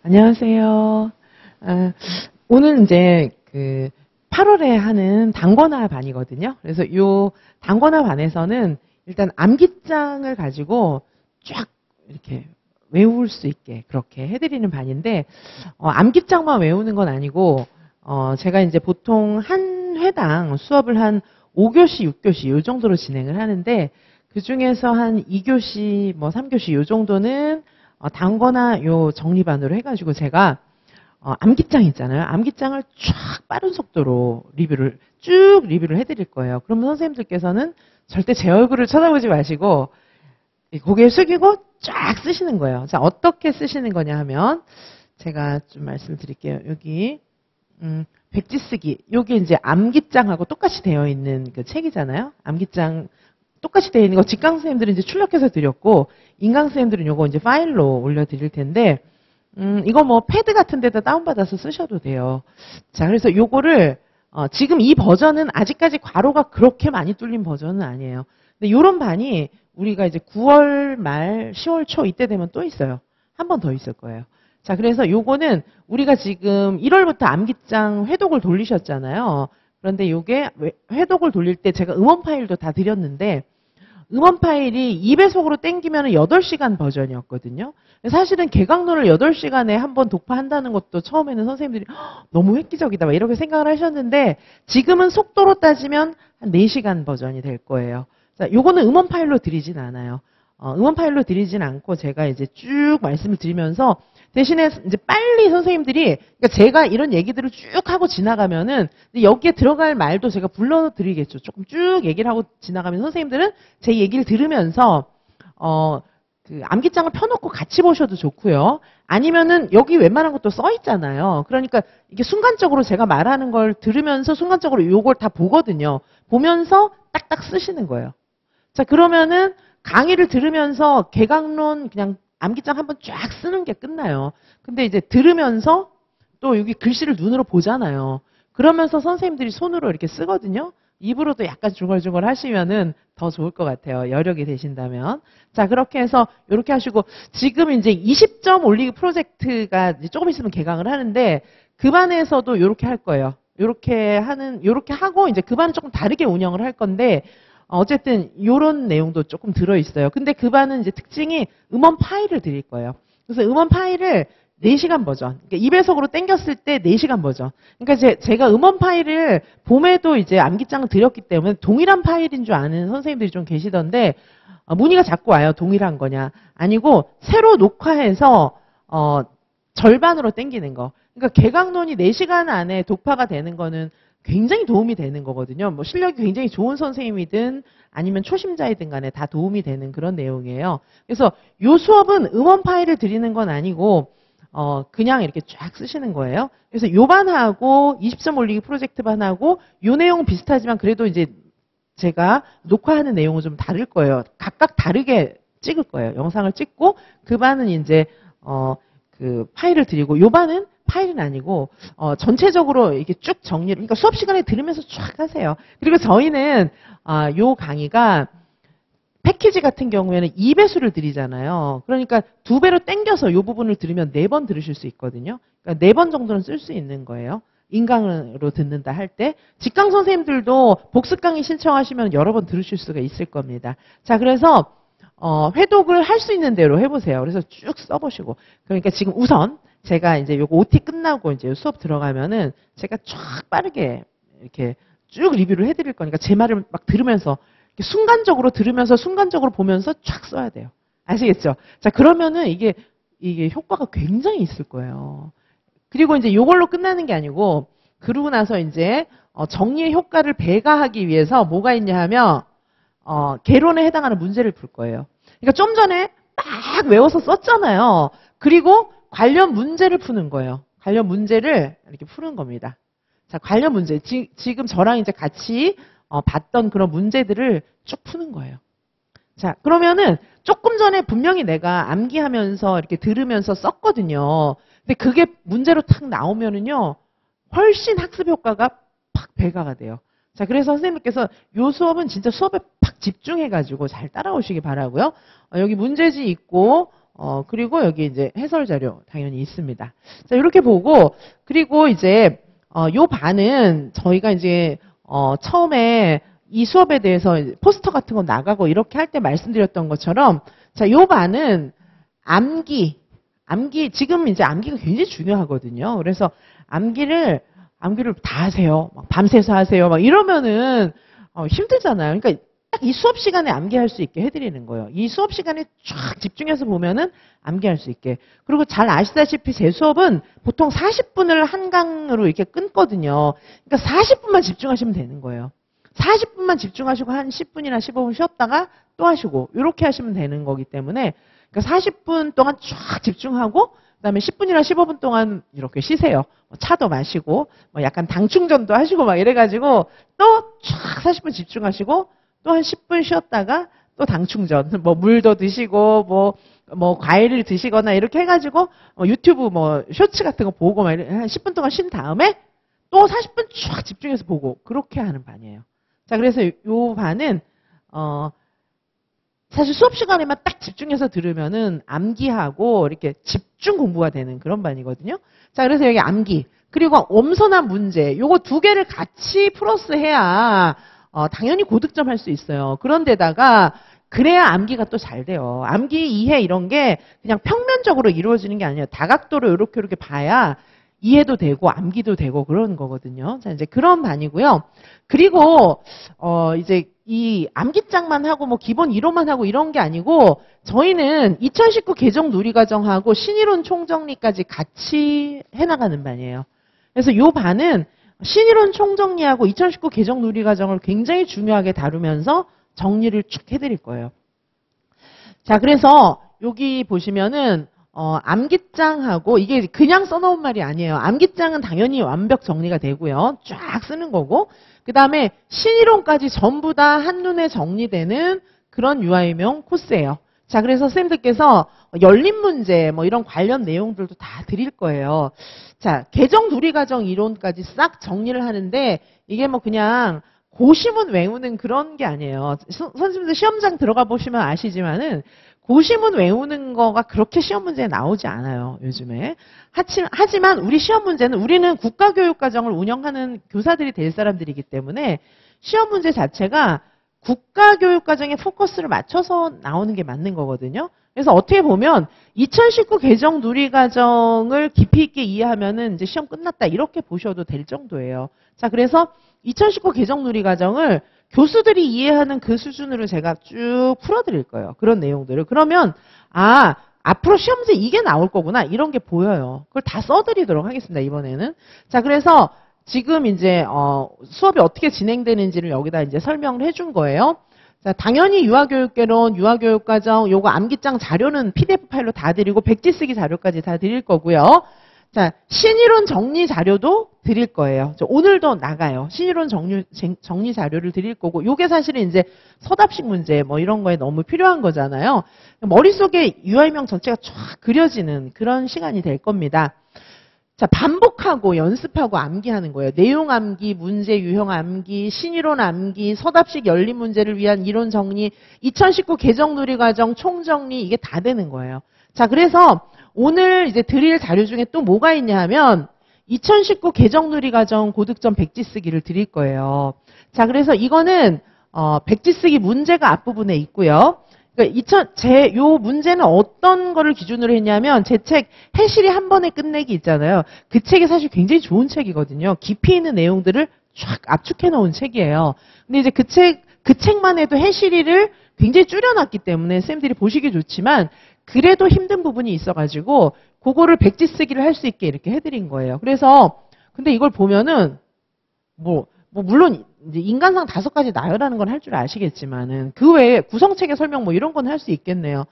안녕하세요. 오늘 이제 8월에 하는 단권화 반이거든요. 그래서 요 단권화 반에서는 일단 암기장을 가지고 쫙 이렇게 외울 수 있게 그렇게 해드리는 반인데, 암기장만 외우는 건 아니고, 제가 이제 보통 한 회당 수업을 한 5교시, 6교시 요 정도로 진행을 하는데, 그 중에서 한 2교시, 3교시 요 정도는 단권화 요 정리반으로 해가지고 제가 암기장 있잖아요. 암기장을 쫙 빠른 속도로 쭉 리뷰를 해드릴 거예요. 그러면 선생님들께서는 절대 제 얼굴을 쳐다보지 마시고 고개 숙이고 쫙 쓰시는 거예요. 자, 어떻게 쓰시는 거냐 하면 제가 좀 말씀을 드릴게요. 여기 백지 쓰기, 요게 이제 암기장하고 똑같이 되어 있는 그 책이잖아요. 암기장 똑같이 되어 있는 거 직강 선생님들은 이제 출력해서 드렸고, 인강 선생님들은 요거 이제 파일로 올려드릴 텐데, 이거 패드 같은 데다 다운받아서 쓰셔도 돼요. 자, 그래서 요거를, 지금 이 버전은 아직까지 괄호가 그렇게 많이 뚫린 버전은 아니에요. 근데 요런 반이 우리가 이제 9월 말, 10월 초 이때 되면 또 있어요. 한 번 더 있을 거예요. 자, 그래서 요거는 우리가 지금 1월부터 암기장 회독을 돌리셨잖아요. 그런데 요게 회독을 돌릴 때 제가 음원 파일도 다 드렸는데, 음원 파일이 2배속으로 땡기면 8시간 버전이었거든요. 사실은 개강론을 8시간에 한 번 독파한다는 것도 처음에는 선생님들이 너무 획기적이다 막 이렇게 생각을 하셨는데, 지금은 속도로 따지면 한 4시간 버전이 될 거예요. 자, 요거는 음원 파일로 드리진 않아요. 음원 파일로 드리진 않고 제가 이제 쭉 말씀을 드리면서 대신에 이제 빨리 선생님들이, 그러니까 제가 이런 얘기들을 쭉 하고 지나가면은 여기에 들어갈 말도 제가 불러드리겠죠. 조금 쭉 얘기를 하고 지나가면 선생님들은 제 얘기를 들으면서 그 암기장을 펴놓고 같이 보셔도 좋고요. 아니면은 여기 웬만한 것도 써 있잖아요. 그러니까 이게 순간적으로 제가 말하는 걸 들으면서 순간적으로 요걸 다 보거든요. 보면서 딱딱 쓰시는 거예요. 자, 그러면은 강의를 들으면서 개강론 그냥 암기장 한번 쫙 쓰는 게 끝나요. 근데 이제 들으면서 또 여기 글씨를 눈으로 보잖아요. 그러면서 선생님들이 손으로 이렇게 쓰거든요. 입으로도 약간 중얼중얼 하시면은 더 좋을 것 같아요. 여력이 되신다면. 자, 그렇게 해서 이렇게 하시고, 지금 이제 20점 올리기 프로젝트가 이제 조금 있으면 개강을 하는데, 그 반에서도 이렇게 할 거예요. 이렇게 하고 이제 그 반은 조금 다르게 운영을 할 건데, 어쨌든 요런 내용도 조금 들어있어요. 근데 그 반은 이제 특징이 음원 파일을 드릴 거예요. 그래서 음원 파일을 4시간 버전, 그러니까 2배속으로 땡겼을 때 4시간 버전. 그러니까 제가 음원 파일을 봄에도 이제 암기장을 드렸기 때문에 동일한 파일인 줄 아는 선생님들이 좀 계시던데, 문의가 자꾸 와요. 동일한 거냐. 아니고 새로 녹화해서 절반으로 땡기는 거. 그러니까 개강론이 4시간 안에 독파가 되는 거는 굉장히 도움이 되는 거거든요. 실력이 굉장히 좋은 선생님이든 아니면 초심자이든 간에 다 도움이 되는 그런 내용이에요. 그래서 요 수업은 음원 파일을 드리는 건 아니고 그냥 이렇게 쫙 쓰시는 거예요. 그래서 요 반하고 20점 올리기 프로젝트 반하고 요 내용은 비슷하지만 그래도 이제 제가 녹화하는 내용은 좀 다를 거예요. 각각 다르게 찍을 거예요. 영상을 찍고 그 반은 이제 그 파일을 드리고, 요 반은 파일은 아니고 전체적으로 이렇게 쭉 정리를, 그러니까 수업 시간에 들으면서 쫙 하세요. 그리고 저희는 요 강의가 패키지 같은 경우에는 2배수를 드리잖아요. 그러니까 2배로 땡겨서 요 부분을 들으면 4번 들으실 수 있거든요. 그러니까 4번 정도는 쓸 수 있는 거예요. 인강으로 듣는다 할 때. 직강 선생님들도 복습 강의 신청하시면 여러 번 들으실 수가 있을 겁니다. 자, 그래서 회독을 할 수 있는 대로 해보세요. 그래서 쭉 써보시고. 그러니까 지금 우선 제가 이제 요거 OT 끝나고 이제 수업 들어가면은 제가 쫙 빠르게 이렇게 쭉 리뷰를 해드릴 거니까 제 말을 막 들으면서 순간적으로 들으면서 순간적으로 보면서 쫙 써야 돼요. 아시겠죠? 자, 그러면은 이게 효과가 굉장히 있을 거예요. 그리고 이제 요걸로 끝나는 게 아니고, 그러고 나서 이제 정리의 효과를 배가하기 위해서 뭐가 있냐 하면 개론에 해당하는 문제를 풀 거예요. 그러니까 좀 전에 막 외워서 썼잖아요. 그리고 관련 문제를 푸는 거예요. 관련 문제를 이렇게 푸는 겁니다. 자, 관련 문제. 지금 저랑 이제 같이 봤던 그런 문제들을 쭉 푸는 거예요. 자, 그러면은 조금 전에 분명히 내가 암기하면서 이렇게 들으면서 썼거든요. 근데 그게 문제로 탁 나오면은요, 훨씬 학습 효과가 팍 배가가 돼요. 자, 그래서 선생님께서 요 수업은 진짜 수업에 팍 집중해가지고 잘 따라오시기 바라고요. 여기 문제지 있고, 그리고 여기 이제 해설 자료 당연히 있습니다. 자, 이렇게 보고, 그리고 이제, 요 반은 저희가 이제, 처음에 이 수업에 대해서 포스터 같은 거 나가고 이렇게 할 때 말씀드렸던 것처럼, 자, 요 반은 암기, 지금 이제 암기가 굉장히 중요하거든요. 그래서 암기를 다 하세요. 막 밤새서 하세요. 막 이러면은, 힘들잖아요. 그러니까 딱 이 수업 시간에 암기할 수 있게 해드리는 거예요. 이 수업 시간에 쫙 집중해서 보면은 암기할 수 있게. 그리고 잘 아시다시피 제 수업은 보통 40분을 한 강으로 이렇게 끊거든요. 그러니까 40분만 집중하시면 되는 거예요. 40분만 집중하시고 한 10분이나 15분 쉬었다가 또 하시고 이렇게 하시면 되는 거기 때문에 그러니까 40분 동안 쫙 집중하고 그다음에 10분이나 15분 동안 이렇게 쉬세요. 차도 마시고 뭐 약간 당 충전도 하시고 막 이래가지고 또 쫙 40분 집중하시고 또 한 10분 쉬었다가 또 당 충전, 뭐 물도 드시고 뭐 과일을 드시거나 이렇게 해가지고 유튜브 뭐 쇼츠 같은 거 보고 막 한 10분 동안 쉰 다음에 또 40분 쫙 집중해서 보고 그렇게 하는 반이에요. 자, 그래서 요 반은 사실 수업 시간에만 딱 집중해서 들으면은 암기하고 이렇게 집중 공부가 되는 그런 반이거든요. 자, 그래서 여기 암기 그리고 엄선한 문제 요거 두 개를 같이 플러스 해야 당연히 고득점 할 수 있어요. 그런데다가 그래야 암기가 또 잘 돼요. 암기 이해 이런 게 그냥 평면적으로 이루어지는 게 아니에요. 다각도로 이렇게 봐야 이해도 되고 암기도 되고 그런 거거든요. 자, 이제 그런 반이고요. 그리고 이제 이 암기장만 하고 뭐 기본 이론만 하고 이런 게 아니고 저희는 2019 개정 누리과정하고 신이론 총정리까지 같이 해나가는 반이에요. 그래서 요 반은 신이론 총정리하고 2019 개정 누리과정을 굉장히 중요하게 다루면서 정리를 쭉 해드릴 거예요. 자, 그래서 여기 보시면은 암기장하고 이게 그냥 써놓은 말이 아니에요. 암기장은 당연히 완벽 정리가 되고요. 쫙 쓰는 거고 그 다음에 신이론까지 전부 다 한눈에 정리되는 그런 유아유명 코스예요. 자, 그래서 선생님들께서 열린 문제 뭐 이런 관련 내용들도 다 드릴 거예요. 자, 개정 누리과정 이론까지 싹 정리를 하는데 이게 뭐 그냥 고시문 외우는 그런 게 아니에요. 선생님들 시험장 들어가 보시면 아시지만은 고시문 외우는 거가 그렇게 시험 문제에 나오지 않아요, 요즘에. 하지만 우리 시험 문제는 우리는 국가교육과정을 운영하는 교사들이 될 사람들이기 때문에 시험 문제 자체가 국가교육과정에 포커스를 맞춰서 나오는 게 맞는 거거든요. 그래서 어떻게 보면 2019 개정 누리과정을 깊이 있게 이해하면은 이제 시험 끝났다 이렇게 보셔도 될 정도예요. 자, 그래서 2019 개정 누리과정을 교수들이 이해하는 그 수준으로 제가 쭉 풀어드릴 거예요. 그런 내용들을. 그러면 앞으로 시험 문제 이게 나올 거구나 이런 게 보여요. 그걸 다 써드리도록 하겠습니다. 이번에는. 자, 그래서 지금 이제 수업이 어떻게 진행되는지를 여기다 이제 설명을 해준 거예요. 자, 당연히 유아교육개론, 유아교육과정 요거 암기장 자료는 PDF 파일로 다 드리고 백지 쓰기 자료까지 다 드릴 거고요. 자, 신이론 정리 자료도 드릴 거예요. 오늘도 나가요. 신이론 정리 자료를 드릴 거고, 요게 사실은 이제 서답식 문제 뭐 이런 거에 너무 필요한 거잖아요. 머릿속에 유아유명 전체가 쫙 그려지는 그런 시간이 될 겁니다. 자, 반복하고 연습하고 암기하는 거예요. 내용 암기, 문제 유형 암기, 신이론 암기, 서답식 열린 문제를 위한 이론 정리, 2019 개정 누리과정 총정리 이게 다 되는 거예요. 자, 그래서 오늘 이제 드릴 자료 중에 또 뭐가 있냐 하면 2019 개정 누리과정 고득점 백지 쓰기를 드릴 거예요. 자, 그래서 이거는 백지 쓰기 문제가 앞부분에 있고요. 그러니까 요 문제는 어떤 거를 기준으로 했냐면 제 책 해실이 한 번에 끝내기 있잖아요. 그 책이 사실 굉장히 좋은 책이거든요. 깊이 있는 내용들을 쫙 압축해 놓은 책이에요. 근데 이제 그 책만 해도 해실이를 굉장히 줄여놨기 때문에 쌤들이 보시기 좋지만 그래도 힘든 부분이 있어가지고 그거를 백지 쓰기를 할 수 있게 이렇게 해드린 거예요. 그래서 근데 이걸 보면은 물론 이제 인간상 5가지 나열하는 건 할 줄 아시겠지만은 그 외에 구성체계 설명 뭐 이런 건 할 수 있겠네요.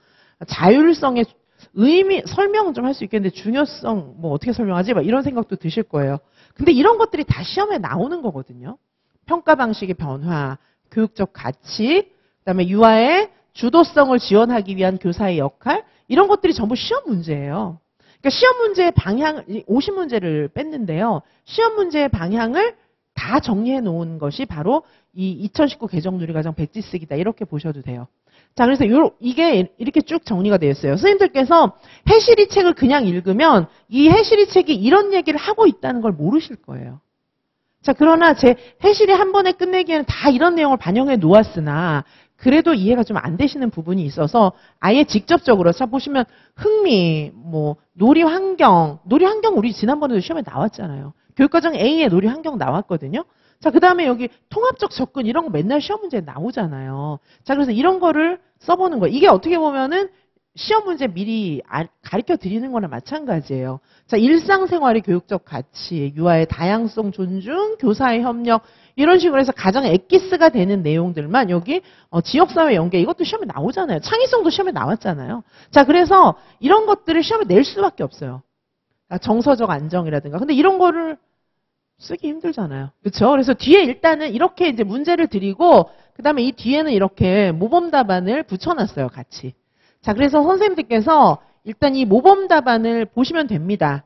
자율성의 의미 설명은 좀 할 수 있겠는데 중요성 뭐 어떻게 설명하지? 막 이런 생각도 드실 거예요. 근데 이런 것들이 다 시험에 나오는 거거든요. 평가 방식의 변화, 교육적 가치, 그다음에 유아의 주도성을 지원하기 위한 교사의 역할 이런 것들이 전부 시험 문제예요. 그러니까 시험 문제의 방향 50문제를 뺐는데요. 시험 문제의 방향을 다 정리해 놓은 것이 바로 이 2019 개정 누리과정 백지 쓰기다 이렇게 보셔도 돼요. 자, 그래서 이게 이렇게 쭉 정리가 되어 있어요. 선생님들께서 해시리 책을 그냥 읽으면 이 해시리 책이 이런 얘기를 하고 있다는 걸 모르실 거예요. 자, 그러나 제 해시리 한 번에 끝내기에는 다 이런 내용을 반영해 놓았으나 그래도 이해가 좀 안 되시는 부분이 있어서 아예 직접적으로 자 보시면 흥미, 뭐 놀이 환경 우리 지난번에도 시험에 나왔잖아요. 교육과정 A에 놀이 환경 나왔거든요. 자, 그 다음에 여기 통합적 접근 이런 거 맨날 시험 문제에 나오잖아요. 자, 그래서 이런 거를 써보는 거예요. 이게 어떻게 보면은 시험 문제 미리 가르쳐 드리는 거나 마찬가지예요. 자, 일상생활의 교육적 가치, 유아의 다양성 존중, 교사의 협력 이런 식으로 해서 가장 엑기스가 되는 내용들만 여기 지역사회 연계 이것도 시험에 나오잖아요. 창의성도 시험에 나왔잖아요. 자, 그래서 이런 것들을 시험에 낼 수밖에 없어요. 정서적 안정이라든가. 근데 이런 거를 쓰기 힘들잖아요. 그렇죠? 그래서 뒤에 일단은 이렇게 이제 문제를 드리고 그다음에 이 뒤에는 이렇게 모범 답안을 붙여놨어요. 같이. 자, 그래서 선생님들께서 일단 이 모범 답안을 보시면 됩니다.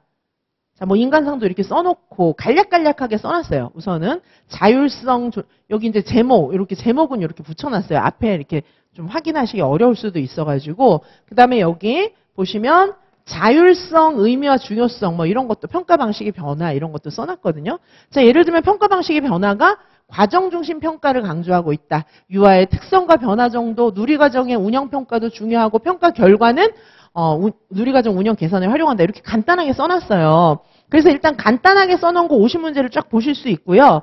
자, 뭐 인간상도 이렇게 써놓고 간략간략하게 써놨어요. 우선은 자율성 여기 이제 제목 이렇게 제목은 이렇게 붙여놨어요. 앞에 이렇게 좀 확인하시기 어려울 수도 있어가지고 그다음에 여기 보시면 자율성, 의미와 중요성 뭐 이런 것도 평가 방식의 변화 이런 것도 써놨거든요. 자, 예를 들면 평가 방식의 변화가 과정 중심 평가를 강조하고 있다. 유아의 특성과 변화 정도, 누리과정의 운영 평가도 중요하고 평가 결과는 누리과정 운영 개선에 활용한다. 이렇게 간단하게 써놨어요. 그래서 일단 간단하게 써놓은 거 50문제를 쫙 보실 수 있고요.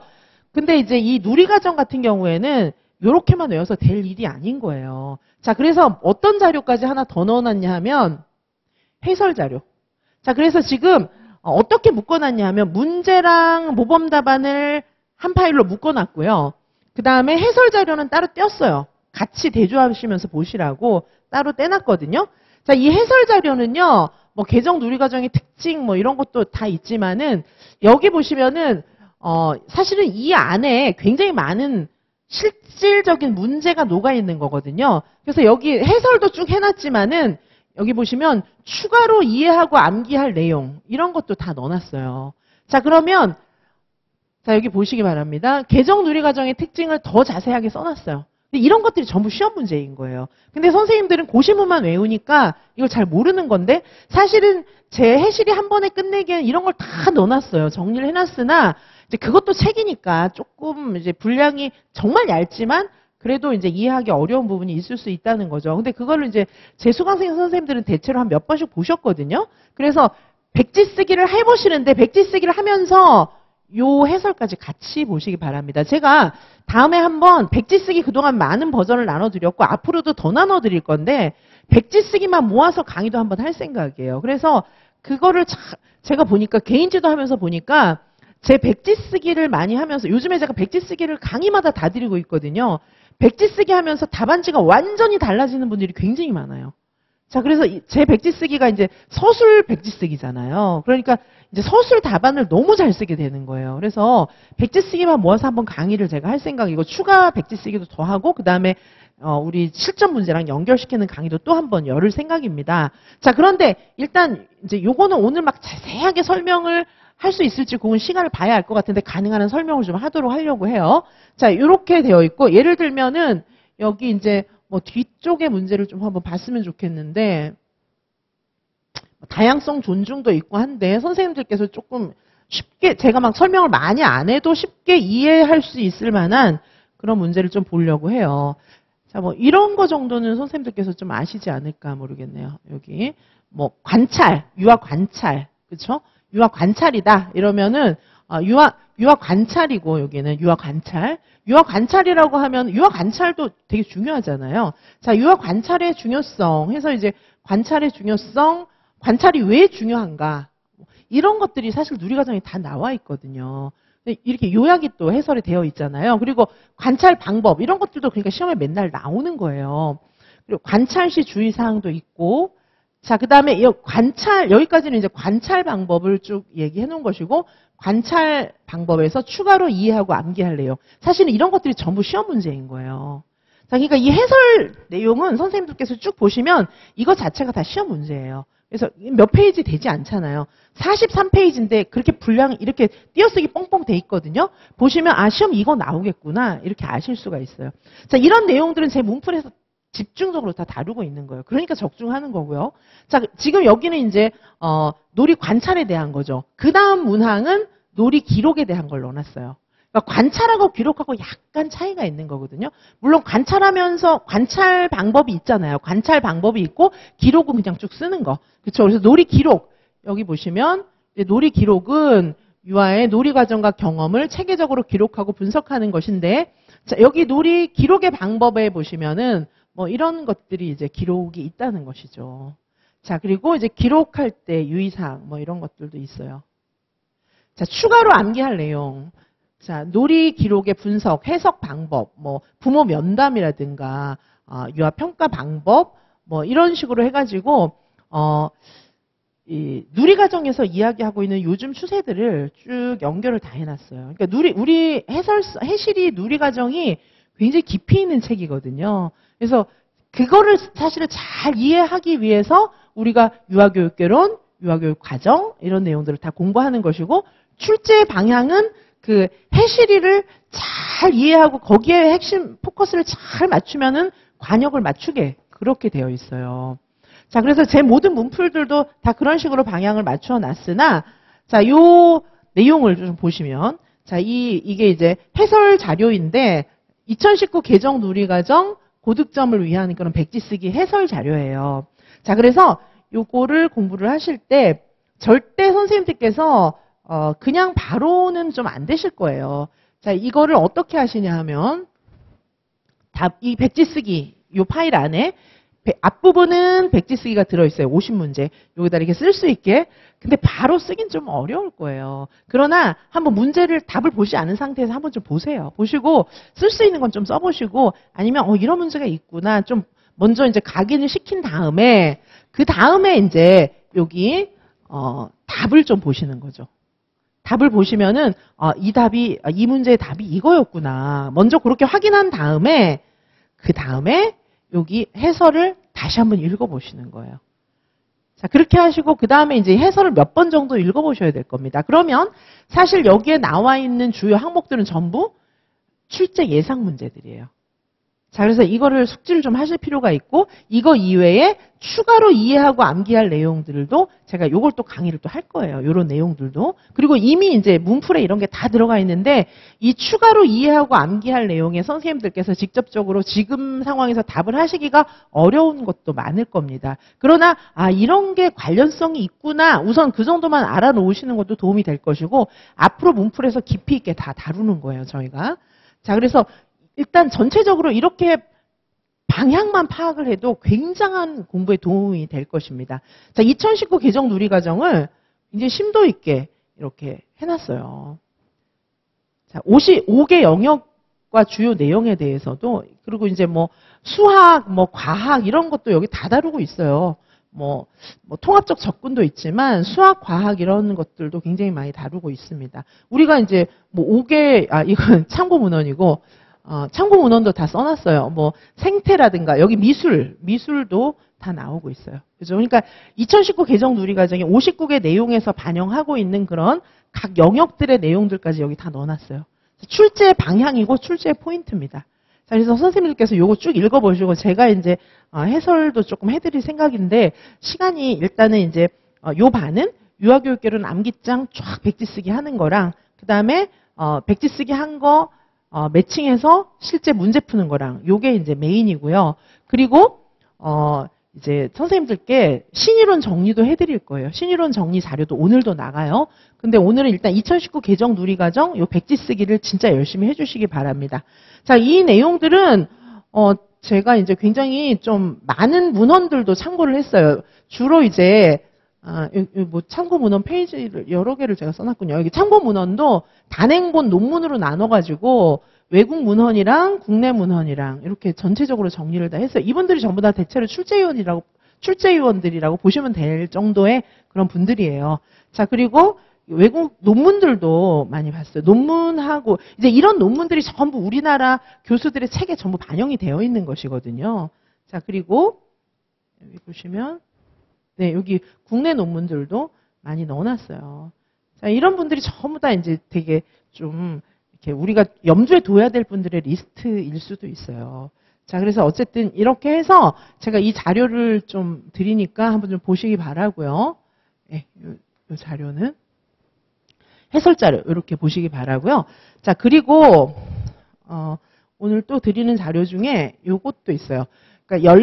근데 이제 이 누리과정 같은 경우에는 이렇게만 외워서 될 일이 아닌 거예요. 자, 그래서 어떤 자료까지 하나 더 넣어놨냐 하면 해설 자료. 자, 그래서 지금 어떻게 묶어놨냐 하면 문제랑 모범 답안을 한 파일로 묶어놨고요. 그 다음에 해설 자료는 따로 떼었어요. 같이 대조하시면서 보시라고 따로 떼놨거든요. 자, 이 해설 자료는요, 뭐 개정 누리과정의 특징 뭐 이런 것도 다 있지만은 여기 보시면은 사실은 이 안에 굉장히 많은 실질적인 문제가 녹아 있는 거거든요. 그래서 여기 해설도 쭉 해놨지만은 여기 보시면 추가로 이해하고 암기할 내용 이런 것도 다 넣어놨어요. 자, 그러면 자, 여기 보시기 바랍니다. 개정 누리과정의 특징을 더 자세하게 써놨어요. 근데 이런 것들이 전부 시험 문제인 거예요. 근데 선생님들은 고시문만 외우니까 이걸 잘 모르는 건데 사실은 제 해실이 한 번에 끝내기에는 이런 걸 다 넣어놨어요. 정리를 해놨으나 이제 그것도 책이니까 조금 이제 분량이 정말 얇지만 그래도 이제 이해하기 어려운 부분이 있을 수 있다는 거죠. 근데 그거를 이제 제 수강생 선생님들은 대체로 한 몇 번씩 보셨거든요. 그래서 백지 쓰기를 해보시는데 백지 쓰기를 하면서 요 해설까지 같이 보시기 바랍니다. 제가 다음에 한번 백지 쓰기 그동안 많은 버전을 나눠드렸고 앞으로도 더 나눠드릴 건데 백지 쓰기만 모아서 강의도 한번 할 생각이에요. 그래서 그거를 제가 보니까 개인 지도하면서 보니까 제 백지 쓰기를 많이 하면서 요즘에 제가 백지 쓰기를 강의마다 다 드리고 있거든요. 백지 쓰기 하면서 답안지가 완전히 달라지는 분들이 굉장히 많아요. 자, 그래서 제 백지 쓰기가 이제 서술 백지 쓰기잖아요. 그러니까 이제 서술 답안을 너무 잘 쓰게 되는 거예요. 그래서 백지 쓰기만 모아서 한번 강의를 제가 할 생각이고 추가 백지 쓰기도 더 하고 그 다음에 우리 실전 문제랑 연결시키는 강의도 또 한번 열을 생각입니다. 자, 그런데 일단 이제 요거는 오늘 막 자세하게 설명을 할 수 있을지 그건 시간을 봐야 알 것 같은데 가능한 한 설명을 좀 하도록 하려고 해요. 자, 이렇게 되어 있고 예를 들면은 여기 이제 뭐 뒤쪽의 문제를 좀 한번 봤으면 좋겠는데 다양성 존중도 있고 한데 선생님들께서 조금 쉽게 제가 막 설명을 많이 안 해도 쉽게 이해할 수 있을 만한 그런 문제를 좀 보려고 해요. 자, 뭐 이런 거 정도는 선생님들께서 좀 아시지 않을까 모르겠네요. 여기 뭐 관찰, 유아 관찰, 그렇죠? 유아 관찰이다 이러면은 유아 관찰이고 여기는 유아 관찰. 유아 관찰이라고 하면 유아 관찰도 되게 중요하잖아요. 자, 유아 관찰의 중요성 해서 이제 관찰의 중요성, 관찰이 왜 중요한가 이런 것들이 사실 누리과정에 다 나와 있거든요. 이렇게 요약이 또 해설이 되어 있잖아요. 그리고 관찰 방법 이런 것들도 그러니까 시험에 맨날 나오는 거예요. 그리고 관찰 시 주의사항도 있고 자, 그 다음에 관찰, 여기까지는 이제 관찰 방법을 쭉 얘기해 놓은 것이고, 관찰 방법에서 추가로 이해하고 암기할 내용. 사실은 이런 것들이 전부 시험 문제인 거예요. 자, 그러니까 이 해설 내용은 선생님들께서 쭉 보시면 이거 자체가 다 시험 문제예요. 그래서 몇 페이지 되지 않잖아요. 43페이지인데 그렇게 분량 이렇게 띄어쓰기 뻥뻥 돼 있거든요. 보시면 아, 시험 이거 나오겠구나. 이렇게 아실 수가 있어요. 자, 이런 내용들은 제 문풀에서 집중적으로 다 다루고 있는 거예요. 그러니까 적중하는 거고요. 자, 지금 여기는 이제 놀이 관찰에 대한 거죠. 그 다음 문항은 놀이 기록에 대한 걸 넣어놨어요. 그러니까 관찰하고 기록하고 약간 차이가 있는 거거든요. 물론 관찰하면서 관찰 방법이 있잖아요. 관찰 방법이 있고 기록은 그냥 쭉 쓰는 거. 그렇죠? 그래서 놀이 기록 여기 보시면 놀이 기록은 유아의 놀이 과정과 경험을 체계적으로 기록하고 분석하는 것인데, 자, 여기 놀이 기록의 방법에 보시면은 뭐 이런 것들이 이제 기록이 있다는 것이죠. 자, 그리고 이제 기록할 때 유의사항 뭐 이런 것들도 있어요. 자, 추가로 암기할 내용. 자, 놀이 기록의 분석, 해석 방법, 뭐 부모 면담이라든가 유아 평가 방법 뭐 이런 식으로 해가지고 이 누리과정에서 이야기하고 있는 요즘 추세들을 쭉 연결을 다 해놨어요. 그러니까 우리 해실이 누리과정이 굉장히 깊이 있는 책이거든요. 그래서 그거를 사실은 잘 이해하기 위해서 우리가 유아교육개론, 유아교육 과정 이런 내용들을 다 공부하는 것이고, 출제 방향은 그 해실이를 잘 이해하고 거기에 핵심 포커스를 잘 맞추면은 관역을 맞추게 그렇게 되어 있어요. 자, 그래서 제 모든 문풀들도 다 그런 식으로 방향을 맞춰 놨으나, 자, 요 내용을 좀 보시면, 자, 이게 이제 해설 자료인데, 2019 개정 누리과정 고득점을 위한 그런 백지 쓰기 해설 자료예요. 자, 그래서 요거를 공부를 하실 때, 절대 선생님들께서, 그냥 바로는 좀 안 되실 거예요. 자, 이거를 어떻게 하시냐 하면, 이 백지 쓰기, 요 파일 안에, 앞부분은 백지 쓰기가 들어있어요. 50문제. 여기다 이렇게 쓸 수 있게. 근데 바로 쓰긴 좀 어려울 거예요. 그러나 한번 문제를 답을 보지 않은 상태에서 한번 좀 보세요. 보시고 쓸 수 있는 건 좀 써보시고, 아니면 이런 문제가 있구나. 좀 먼저 이제 각인을 시킨 다음에, 그 다음에 이제 여기 답을 좀 보시는 거죠. 답을 보시면은 이 문제의 답이 이거였구나. 먼저 그렇게 확인한 다음에, 그 다음에 여기 해설을 다시 한번 읽어보시는 거예요. 자, 그렇게 하시고 그 다음에 이제 해설을 몇 번 정도 읽어보셔야 될 겁니다. 그러면 사실 여기에 나와 있는 주요 항목들은 전부 출제 예상 문제들이에요. 자, 그래서 이거를 숙지를 좀 하실 필요가 있고, 이거 이외에 추가로 이해하고 암기할 내용들도 제가 요걸 또 강의를 또 할 거예요. 요런 내용들도. 그리고 이미 이제 문풀에 이런 게 다 들어가 있는데, 이 추가로 이해하고 암기할 내용에 선생님들께서 직접적으로 지금 상황에서 답을 하시기가 어려운 것도 많을 겁니다. 그러나 이런 게 관련성이 있구나. 우선 그 정도만 알아놓으시는 것도 도움이 될 것이고, 앞으로 문풀에서 깊이 있게 다 다루는 거예요, 저희가. 자, 그래서 일단 전체적으로 이렇게 방향만 파악을 해도 굉장한 공부에 도움이 될 것입니다. 자, 2019 개정 누리과정을 이제 심도 있게 이렇게 해놨어요. 자, 55개 영역과 주요 내용에 대해서도, 그리고 이제 뭐 수학, 뭐 과학 이런 것도 여기 다 다루고 있어요. 뭐 통합적 접근도 있지만 수학, 과학 이런 것들도 굉장히 많이 다루고 있습니다. 우리가 이제 뭐 5개, 이건 참고 문헌이고, 참고 문헌도 다 써놨어요. 뭐 생태라든가 여기 미술도 다 나오고 있어요. 그죠? 그러니까 2019 개정 누리과정이 59개 내용에서 반영하고 있는 그런 각 영역들의 내용들까지 여기 다 넣어놨어요. 출제 방향이고 출제 포인트입니다. 자, 그래서 선생님들께서 요거 쭉 읽어보시고 제가 이제 해설도 조금 해드릴 생각인데, 시간이 일단은 이제 요 반은 유아교육개론 암기장 쫙 백지 쓰기 하는 거랑, 그 다음에 백지 쓰기 한 거 매칭해서 실제 문제 푸는 거랑 요게 이제 메인이고요. 그리고 이제 선생님들께 신이론 정리도 해드릴 거예요. 신이론 정리 자료도 오늘도 나가요. 근데 오늘은 일단 2019 개정 누리과정 요 백지 쓰기를 진짜 열심히 해주시기 바랍니다. 자, 이 내용들은 제가 이제 굉장히 좀 많은 문헌들도 참고를 했어요. 주로 이제 뭐 참고 문헌 페이지를 여러 개를 제가 써놨군요. 여기 참고 문헌도 단행본 논문으로 나눠가지고 외국 문헌이랑 국내 문헌이랑 이렇게 전체적으로 정리를 다 했어요. 이분들이 전부 다 대체로 출제위원들이라고 보시면 될 정도의 그런 분들이에요. 자, 그리고 외국 논문들도 많이 봤어요. 논문하고 이제 이런 논문들이 전부 우리나라 교수들의 책에 전부 반영이 되어 있는 것이거든요. 자, 그리고 여기 보시면 네, 여기 국내 논문들도 많이 넣어놨어요. 자, 이런 분들이 전부 다 이제 되게 좀 이렇게 우리가 염두에 둬야 될 분들의 리스트일 수도 있어요. 자, 그래서 어쨌든 이렇게 해서 제가 이 자료를 좀 드리니까 한번 좀 보시기 바라고요. 예, 요 자료는 해설 자료 이렇게 보시기 바라고요. 자, 그리고 오늘 또 드리는 자료 중에 요것도 있어요. 그러니까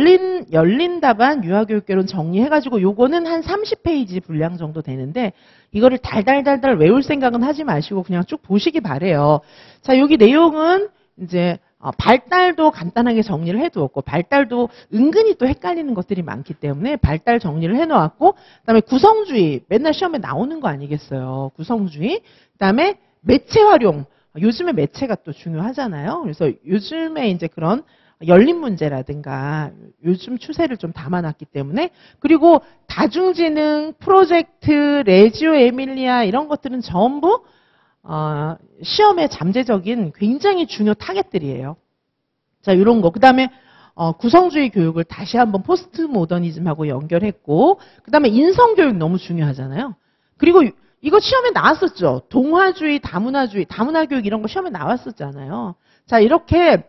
열린 답안 유아교육개론 정리해가지고 요거는 한 30페이지 분량 정도 되는데 이거를 달달달달 외울 생각은 하지 마시고 그냥 쭉 보시기 바래요. 자, 여기 내용은 이제 발달도 간단하게 정리를 해두었고 발달도 은근히 또 헷갈리는 것들이 많기 때문에 발달 정리를 해놓았고 그다음에 구성주의 맨날 시험에 나오는 거 아니겠어요. 구성주의 그다음에 매체 활용 요즘에 매체가 또 중요하잖아요. 그래서 요즘에 이제 그런 열린 문제라든가 요즘 추세를 좀 담아놨기 때문에 그리고 다중지능 프로젝트 레지오 에밀리아 이런 것들은 전부 시험의 잠재적인 굉장히 중요 타겟들이에요. 자, 이런 거. 그 다음에 구성주의 교육을 다시 한번 포스트 모더니즘하고 연결했고 그 다음에 인성교육 너무 중요하잖아요. 그리고 이거 시험에 나왔었죠. 동화주의, 다문화 교육 이런 거 시험에 나왔었잖아요. 자, 이렇게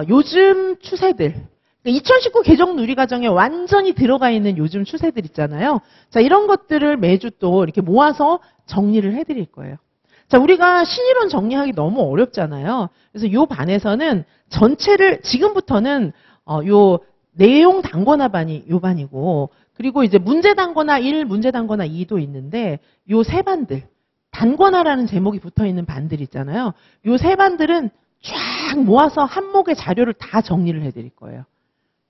요즘 추세들 2019 개정 누리과정에 완전히 들어가 있는 요즘 추세들 있잖아요. 자, 이런 것들을 매주 또 이렇게 모아서 정리를 해드릴 거예요. 자, 우리가 신이론 정리하기 너무 어렵잖아요. 그래서 요 반에서는 전체를 지금부터는 요 내용 단권화반이 요 반이고 그리고 이제 문제 단권화 1, 문제 단권화 2도 있는데 요 세 반들 단권화라는 제목이 붙어 있는 반들 있잖아요. 요 세 반들은 쫙 모아서 한목의 자료를 다 정리를 해드릴 거예요.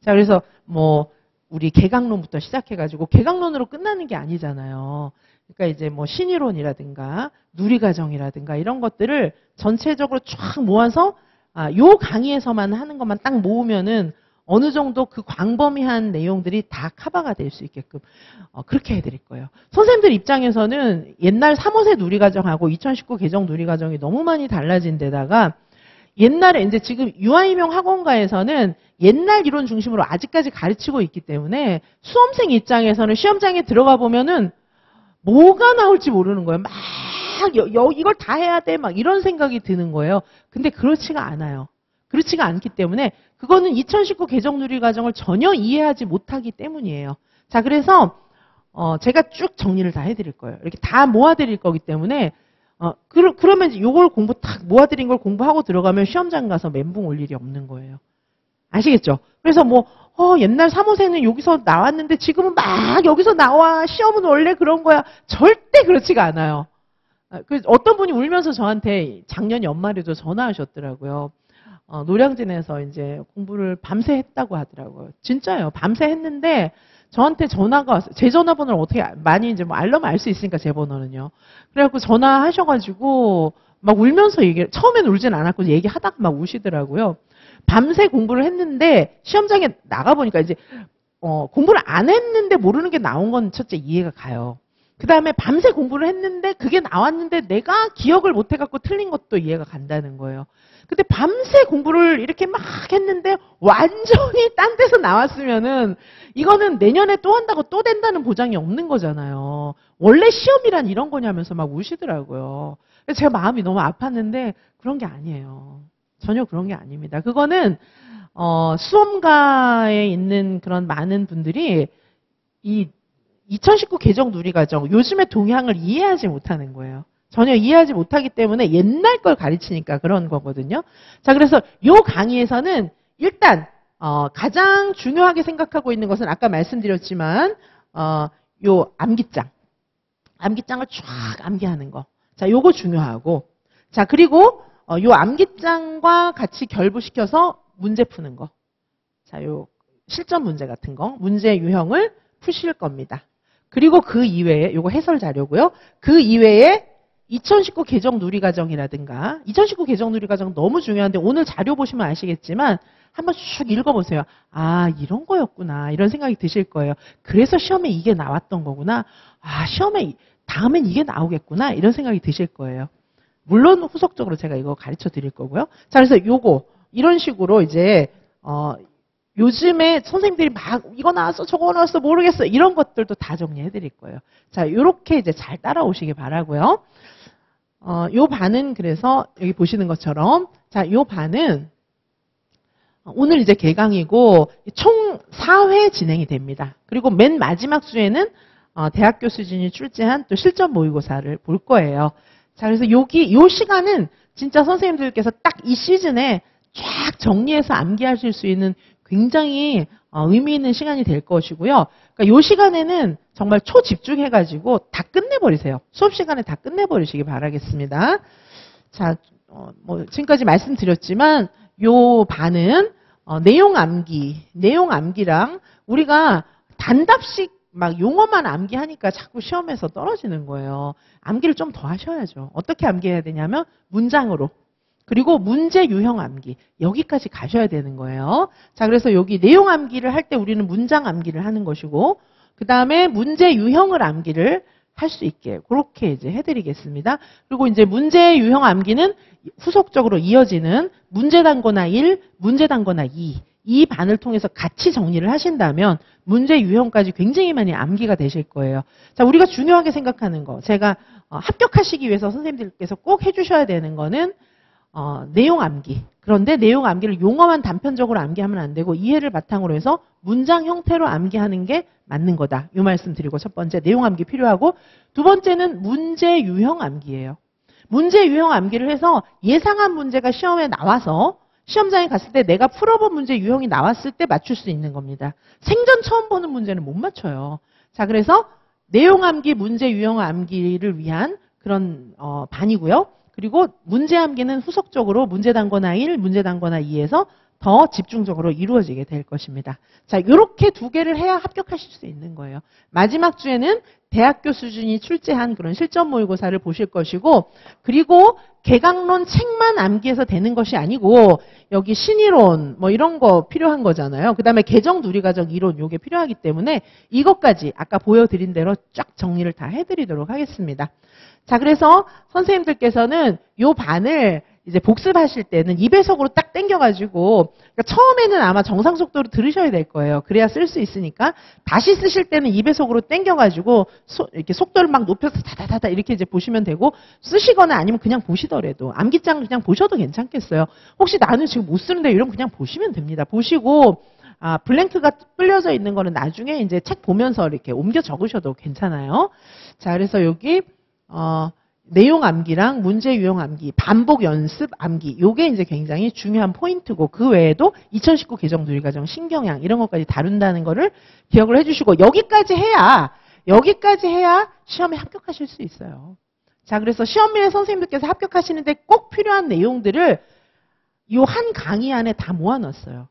자, 그래서 뭐 우리 개강론부터 시작해가지고 개강론으로 끝나는 게 아니잖아요. 그러니까 이제 뭐 신이론이라든가 누리과정이라든가 이런 것들을 전체적으로 쫙 모아서 요 강의에서만 하는 것만 딱 모으면은 어느 정도 그 광범위한 내용들이 다 커버가 될 수 있게끔 그렇게 해드릴 거예요. 선생님들 입장에서는 옛날 3호세 누리과정하고 2019 개정 누리과정이 너무 많이 달라진 데다가 옛날에 이제 지금 유아임용 학원가에서는 옛날 이론 중심으로 아직까지 가르치고 있기 때문에 수험생 입장에서는 시험장에 들어가 보면은 뭐가 나올지 모르는 거예요. 막 이걸 다 해야 돼 막 이런 생각이 드는 거예요. 근데 그렇지가 않아요. 그렇지가 않기 때문에 그거는 2019 개정 누리과정을 전혀 이해하지 못하기 때문이에요. 자, 그래서 제가 쭉 정리를 다 해드릴 거예요. 이렇게 다 모아드릴 거기 때문에 그러면 이제 요걸 딱 모아드린 걸 공부하고 들어가면 시험장 가서 멘붕 올 일이 없는 거예요. 아시겠죠? 그래서 뭐 옛날 3호세는 여기서 나왔는데 지금은 막 여기서 나와. 시험은 원래 그런 거야. 절대 그렇지가 않아요. 어떤 분이 울면서 저한테 작년 연말에도 전화하셨더라고요. 노량진에서 이제 공부를 밤새 했다고 하더라고요. 진짜요. 밤새 했는데 저한테 전화가 왔어요. 제 전화번호를 어떻게 많이 이제 뭐 알려면 알 수 있으니까 제 번호는요. 그래갖고 전화하셔가지고 막 울면서 처음엔 울진 않았고 얘기하다가 막 우시더라고요. 밤새 공부를 했는데 시험장에 나가보니까 이제 공부를 안 했는데 모르는 게 나온 건 첫째 이해가 가요. 그 다음에 밤새 공부를 했는데 그게 나왔는데 내가 기억을 못 해갖고 틀린 것도 이해가 간다는 거예요. 근데 밤새 공부를 이렇게 막 했는데 완전히 딴 데서 나왔으면은 이거는 내년에 또 한다고 또 된다는 보장이 없는 거잖아요. 원래 시험이란 이런 거냐면서 막 우시더라고요. 그래서 제가 마음이 너무 아팠는데 그런 게 아니에요. 전혀 그런 게 아닙니다. 그거는 수험가에 있는 그런 많은 분들이 이 2019 개정 누리과정 요즘의 동향을 이해하지 못하는 거예요. 전혀 이해하지 못하기 때문에 옛날 걸 가르치니까 그런 거거든요. 자, 그래서 요 강의에서는 일단 가장 중요하게 생각하고 있는 것은 아까 말씀드렸지만 요 암기장을 쫙 암기하는 거. 자, 요거 중요하고 자, 그리고 요 암기장과 같이 결부시켜서 문제 푸는 거. 자, 요 실전 문제 같은 거, 문제 유형을 푸실 겁니다. 그리고 그 이외에 요거 해설 자료고요. 그 이외에 2019 개정 누리과정이라든가 2019 개정 누리과정 너무 중요한데 오늘 자료 보시면 아시겠지만 한번 쭉 읽어보세요. 아, 이런 거였구나. 이런 생각이 드실 거예요. 그래서 시험에 이게 나왔던 거구나. 아, 시험에 다음엔 이게 나오겠구나. 이런 생각이 드실 거예요. 물론 후속적으로 제가 이거 가르쳐 드릴 거고요. 자, 그래서 요거 이런 식으로 이제 요즘에 선생님들이 막 이거 나왔어 저거 나왔어 모르겠어 이런 것들도 다 정리해 드릴 거예요. 자, 요렇게 이제 잘 따라오시기 바라고요. 요 반은 그래서 여기 보시는 것처럼 자, 요 반은 오늘 이제 개강이고 총 4회 진행이 됩니다. 그리고 맨 마지막 주에는 대학교 수준이 출제한 또 실전 모의고사를 볼 거예요. 자, 그래서 요 시간은 진짜 선생님들께서 딱 이 시즌에 쫙 정리해서 암기하실 수 있는 굉장히 의미 있는 시간이 될 것이고요. 그러니까 요 시간에는 정말 초집중해가지고 다 끝내버리세요. 수업 시간에 다 끝내버리시기 바라겠습니다. 자, 지금까지 말씀드렸지만 요 반은 내용 암기랑 우리가 단답식 막 용어만 암기하니까 자꾸 시험에서 떨어지는 거예요. 암기를 좀 더 하셔야죠. 어떻게 암기해야 되냐면 문장으로. 그리고 문제 유형 암기. 여기까지 가셔야 되는 거예요. 자, 그래서 여기 내용 암기를 할 때 우리는 문장 암기를 하는 것이고, 그 다음에 문제 유형을 암기를 할 수 있게 그렇게 이제 해드리겠습니다. 그리고 이제 문제 유형 암기는 후속적으로 이어지는 문제 단거나 1, 문제 단거나 2. 이 반을 통해서 같이 정리를 하신다면 문제 유형까지 굉장히 많이 암기가 되실 거예요. 자, 우리가 중요하게 생각하는 거. 제가 합격하시기 위해서 선생님들께서 꼭 해주셔야 되는 거는 내용 암기. 그런데 내용 암기를 용어만 단편적으로 암기하면 안 되고 이해를 바탕으로 해서 문장 형태로 암기하는 게 맞는 거다. 이 말씀 드리고 첫 번째 내용 암기 필요하고 두 번째는 문제 유형 암기예요. 문제 유형 암기를 해서 예상한 문제가 시험에 나와서 시험장에 갔을 때 내가 풀어본 문제 유형이 나왔을 때 맞출 수 있는 겁니다. 생전 처음 보는 문제는 못 맞춰요. 자, 그래서 내용 암기, 문제 유형 암기를 위한 그런 반이고요. 그리고 문제 암기는 후속적으로 문제 단거나 1, 문제 단거나 2에서 더 집중적으로 이루어지게 될 것입니다. 자, 이렇게 두 개를 해야 합격하실 수 있는 거예요. 마지막 주에는 대학교 수준이 출제한 그런 실전 모의고사를 보실 것이고, 그리고 개강론 책만 암기해서 되는 것이 아니고 여기 신이론 뭐 이런 거 필요한 거잖아요. 그 다음에 개정 누리과정 이론 요게 필요하기 때문에 이것까지 아까 보여드린 대로 쫙 정리를 다 해드리도록 하겠습니다. 자, 그래서 선생님들께서는 요 반을 이제 복습하실 때는 2배속으로 딱 당겨가지고, 그러니까 처음에는 아마 정상 속도로 들으셔야 될 거예요. 그래야 쓸 수 있으니까. 다시 쓰실 때는 2배속으로 당겨가지고, 이렇게 속도를 막 높여서 다다다다 이렇게 이제 보시면 되고, 쓰시거나 아니면 그냥 보시더라도, 암기장 그냥 보셔도 괜찮겠어요. 혹시 나는 지금 못 쓰는데 이러면 그냥 보시면 됩니다. 보시고, 블랭크가 뚫려져 있는 거는 나중에 이제 책 보면서 이렇게 옮겨 적으셔도 괜찮아요. 자, 그래서 여기, 내용 암기랑 문제 유형 암기, 반복 연습 암기, 요게 이제 굉장히 중요한 포인트고, 그 외에도 2019 개정 누리과정 신경향 이런 것까지 다룬다는 거를 기억을 해주시고, 여기까지 해야 시험에 합격하실 수 있어요. 자, 그래서 시험일에 선생님들께서 합격하시는데 꼭 필요한 내용들을 요 한 강의 안에 다 모아놨어요.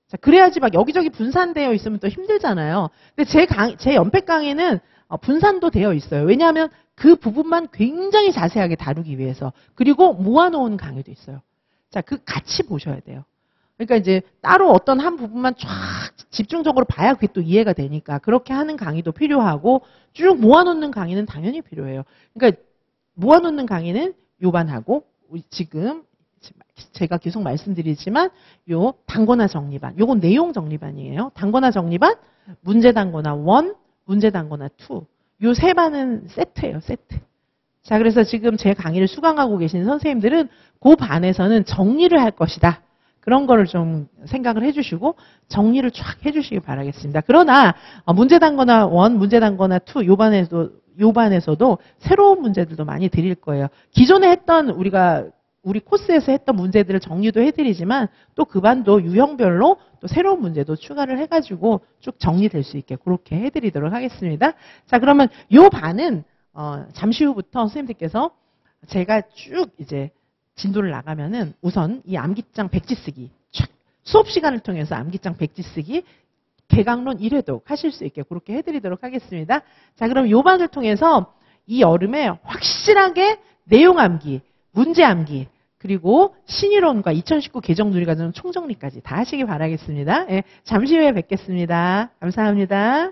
자, 그래야지 막 여기저기 분산되어 있으면 또 힘들잖아요. 근데 제 연필 강의는 분산도 되어 있어요. 왜냐하면 그 부분만 굉장히 자세하게 다루기 위해서. 그리고 모아놓은 강의도 있어요. 자, 그 같이 보셔야 돼요. 그러니까 이제 따로 어떤 한 부분만 쫙 집중적으로 봐야 그게 또 이해가 되니까 그렇게 하는 강의도 필요하고 쭉 모아놓는 강의는 당연히 필요해요. 그러니까 모아놓는 강의는 요반하고 지금 제가 계속 말씀드리지만 요 단거나 정리반, 요건 내용 정리반이에요. 단거나 정리반, 문제 단거나 1, 문제 단거나 2. 요 세 반은 세트예요, 세트. 자, 그래서 지금 제 강의를 수강하고 계신 선생님들은 그 반에서는 정리를 할 것이다. 그런 거를 좀 생각을 해주시고 정리를 쫙 해주시기 바라겠습니다. 그러나 문제 단거나 1, 문제 단거나 2 요 반에서도 새로운 문제들도 많이 드릴 거예요. 기존에 했던 우리 코스에서 했던 문제들을 정리도 해드리지만 또 그 반도 유형별로 또 새로운 문제도 추가를 해가지고 쭉 정리될 수 있게 그렇게 해드리도록 하겠습니다. 자, 그러면 요 반은 잠시 후부터 선생님들께서 제가 쭉 이제 진도를 나가면은 우선 이 암기장 백지 쓰기 수업 시간을 통해서 암기장 백지 쓰기 개강론 1회독 하실 수 있게 그렇게 해드리도록 하겠습니다. 자, 그럼 요 반을 통해서 이 여름에 확실하게 내용 암기, 문제 암기, 그리고 신이론과 2019 개정 누리과정 총정리까지 다 하시기 바라겠습니다. 예, 잠시 후에 뵙겠습니다. 감사합니다.